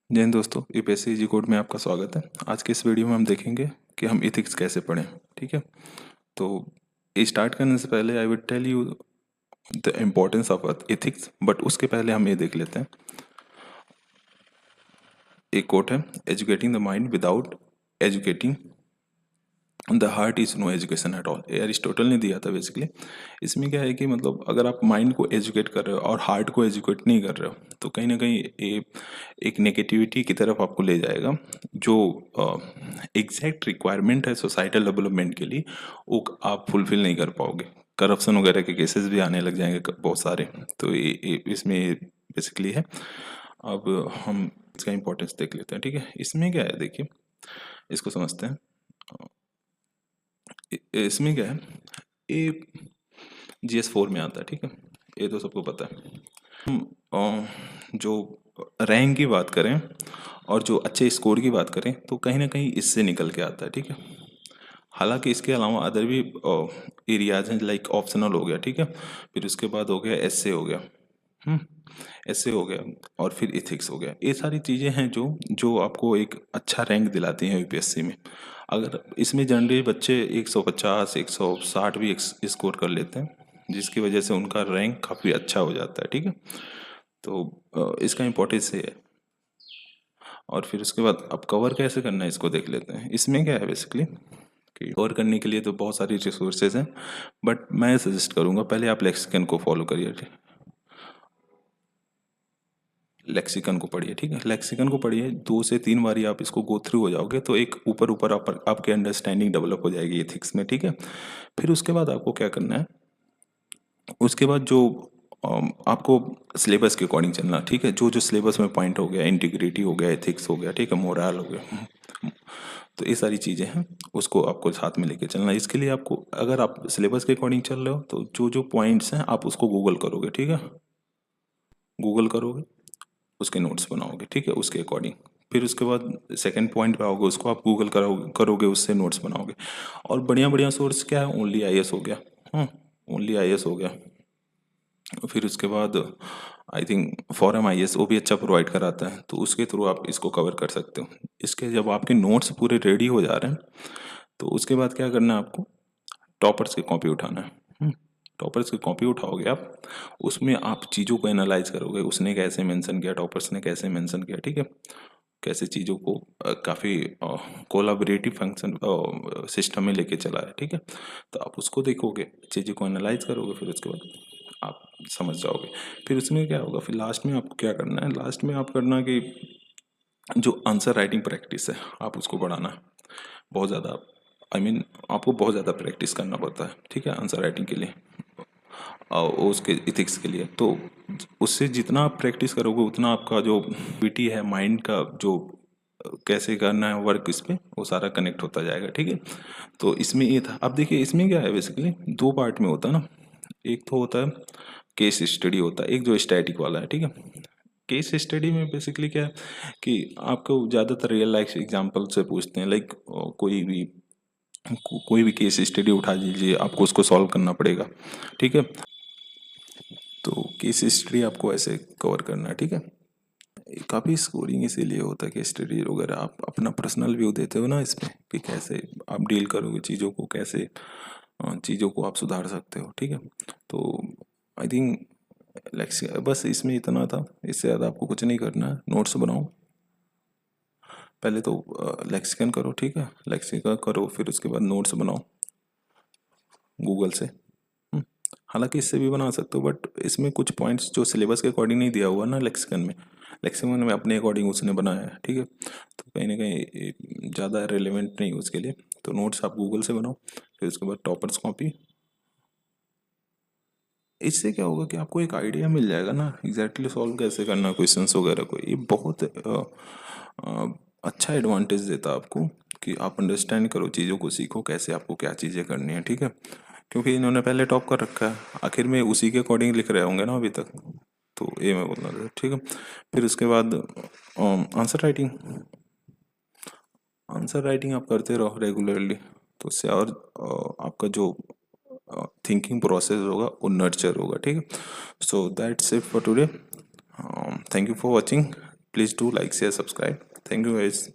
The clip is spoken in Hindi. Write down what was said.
जय हिंद दोस्तों, यूपीएससी जी कोड में आपका स्वागत है। आज के इस वीडियो में हम देखेंगे कि हम इथिक्स कैसे पढ़ें। ठीक है, तो स्टार्ट करने से पहले I will tell you the importance of ethics, but उसके पहले हम ये देख लेते हैं। एक कोट है, educating the mind without educating the heart is no education at all. ये अरिस्टोटल ने दिया था बेसिकली। इसमें क्या है कि मतलब अगर आप माइंड को एजुकेट कर रहे हो और हार्ट को एजुकेट नहीं कर रहे हो तो कहीं ना कहीं एक नेगेटिविटी की तरफ आपको ले जाएगा। जो एग्जैक्ट रिक्वायरमेंट है सोसाइटल डेवलपमेंट के लिए वो आप फुलफिल नहीं कर पाओगे। करप्शन वगैरह के केसेस भी आने लग जाएंगे बहुत सारे। तो इसमें बेसिकली है। अब हम इसका इम्पोर्टेंस देख लेते हैं। ठीक है, इसमें क्या है देखिए, इसको समझते हैं। इसमें क्या है, ये GS4 में आता है। ठीक है, ये तो सबको पता है। हम जो रैंक की बात करें और जो अच्छे स्कोर की बात करें तो कहीं ना कहीं इससे निकल के आता है। ठीक है, हालांकि इसके अलावा अदर भी एरियाज हैं, लाइक ऑप्शनल हो गया। ठीक है, फिर उसके बाद हो गया एसए हो गया, ऐसे हो गया, और फिर इथिक्स हो गया। ये सारी चीज़ें हैं जो जो आपको एक अच्छा रैंक दिलाती हैं यूपीएससी में। अगर इसमें जनरली बच्चे 150 160 भी स्कोर कर लेते हैं, जिसकी वजह से उनका रैंक काफ़ी अच्छा हो जाता है। ठीक है, तो इसका इम्पोर्टेंस ये है। और फिर उसके बाद अब कवर कैसे करना है इसको देख लेते हैं। इसमें क्या है बेसिकली कि कवर करने के लिए तो बहुत सारी रिसोर्सेज हैं, बट मैं सजेस्ट करूँगा पहले आप लेक्सिकन को फॉलो करिए। लेक्सिकन को पढ़िए। ठीक है, लेक्सिकन को पढ़िए, 2 से 3 बारी आप इसको गो थ्रू हो जाओगे तो एक ऊपर ऊपर आपके अंडरस्टैंडिंग डेवलप हो जाएगी एथिक्स में। ठीक है, फिर उसके बाद आपको क्या करना है, उसके बाद जो आपको सिलेबस के अकॉर्डिंग चलना। ठीक है, जो जो सिलेबस में पॉइंट हो गया, इंटीग्रिटी हो गया, एथिक्स हो गया, ठीक है, मोरल हो गया, तो ये सारी चीज़ें हैं, उसको आपको साथ में लेके चलना है। इसके लिए आपको, अगर आप सिलेबस के अकॉर्डिंग चल रहे हो तो जो जो पॉइंट्स हैं आप उसको गूगल करोगे। ठीक है, गूगल करोगे, उसके नोट्स बनाओगे। ठीक है, उसके अकॉर्डिंग। फिर उसके बाद सेकंड पॉइंट पे आओगे, उसको आप गूगल करोगे, उससे नोट्स बनाओगे। और बढ़िया बढ़िया सोर्स क्या है, ओनली आईएएस हो गया। हाँ, ओनली आईएएस हो गया। फिर उसके बाद आई थिंक फॉरम आईएएस वो भी अच्छा प्रोवाइड कराता है, तो उसके थ्रू आप इसको कवर कर सकते हो। इसके जब आपके नोट्स पूरे रेडी हो जा रहे हैं तो उसके बाद क्या करना है आपको, टॉपर्स की कॉपी उठाना है। टॉपर्स की कॉपी उठाओगे आप, उसमें आप चीज़ों को एनालाइज करोगे, उसने कैसे मेंशन किया, टॉपर्स ने कैसे मेंशन किया। ठीक है, कैसे चीज़ों को काफ़ी कोलाबरेटिव फंक्शन सिस्टम में लेके चला है। ठीक है, तो आप उसको देखोगे, चीज़ों को एनालाइज करोगे, फिर उसके बाद आप समझ जाओगे। फिर उसमें क्या होगा, फिर लास्ट में आपको क्या करना है, लास्ट में आप करना कि जो आंसर राइटिंग प्रैक्टिस है आप उसको बढ़ाना है बहुत ज़्यादा। आई मीन आपको बहुत ज़्यादा प्रैक्टिस करना पड़ता है। ठीक है, आंसर राइटिंग के लिए और उसके इथिक्स के लिए। तो उससे जितना आप प्रैक्टिस करोगे उतना आपका जो पीटी है, माइंड का जो कैसे करना है वर्क, इस पे वो सारा कनेक्ट होता जाएगा। ठीक है, तो इसमें ये था। अब देखिए इसमें क्या है, बेसिकली 2 पार्ट में होता है ना। एक तो होता है केस स्टडी होता है, एक जो स्टैटिक वाला है। ठीक है, केस स्टडी में बेसिकली क्या है कि आपको ज़्यादातर रियल लाइफ एग्जांपल से पूछते हैं, लाइक कोई भी केस स्टडी उठा लीजिए, आपको उसको सॉल्व करना पड़ेगा। ठीक है, तो केस स्टडी आपको ऐसे कवर करना है। ठीक है, काफ़ी स्कोरिंग इसीलिए होता है कि स्टडी वगैरह आप अपना पर्सनल व्यू देते हो ना इसमें, कि कैसे आप डील करोगे चीज़ों को, कैसे चीज़ों को आप सुधार सकते हो। ठीक है, तो आई थिंक बस इसमें इतना था, इससे ज़्यादा आपको कुछ नहीं करना है। नोट्स बनाओ पहले तो, लेक्सिकन करो। ठीक है, लेक्सिकन करो, फिर उसके बाद नोट्स बनाओ गूगल से। हालांकि इससे भी बना सकते हो, बट इसमें कुछ पॉइंट्स जो सिलेबस के अकॉर्डिंग नहीं दिया हुआ ना लेक्सिकन में, लेक्सिकन में अपने अकॉर्डिंग उसने बनाया है। ठीक है, तो कहीं ना कहीं ज़्यादा रेलेवेंट नहीं उसके लिए। तो नोट्स आप गूगल से बनाओ, फिर उसके बाद टॉपर्स कॉपी। इससे क्या होगा कि आपको एक आइडिया मिल जाएगा ना एग्जैक्टली सॉल्व कैसे करना क्वेश्चंस वगैरह को। ये बहुत अच्छा एडवांटेज देता है आपको कि आप अंडरस्टैंड करो चीज़ों को, सीखो कैसे आपको क्या चीज़ें करनी है। ठीक है, क्योंकि इन्होंने पहले टॉप कर रखा है, आखिर में उसी के अकॉर्डिंग लिख रहे होंगे ना अभी तक। तो ये मैं बोलना था। ठीक है, फिर उसके बाद आंसर राइटिंग। आंसर राइटिंग आप करते रहो रेगुलरली, तो उससे और आपका जो थिंकिंग प्रोसेस होगा वो नर्चर होगा। ठीक है, so that's it for today. Thank you for watching. Please do like share subscribe. Thank you guys.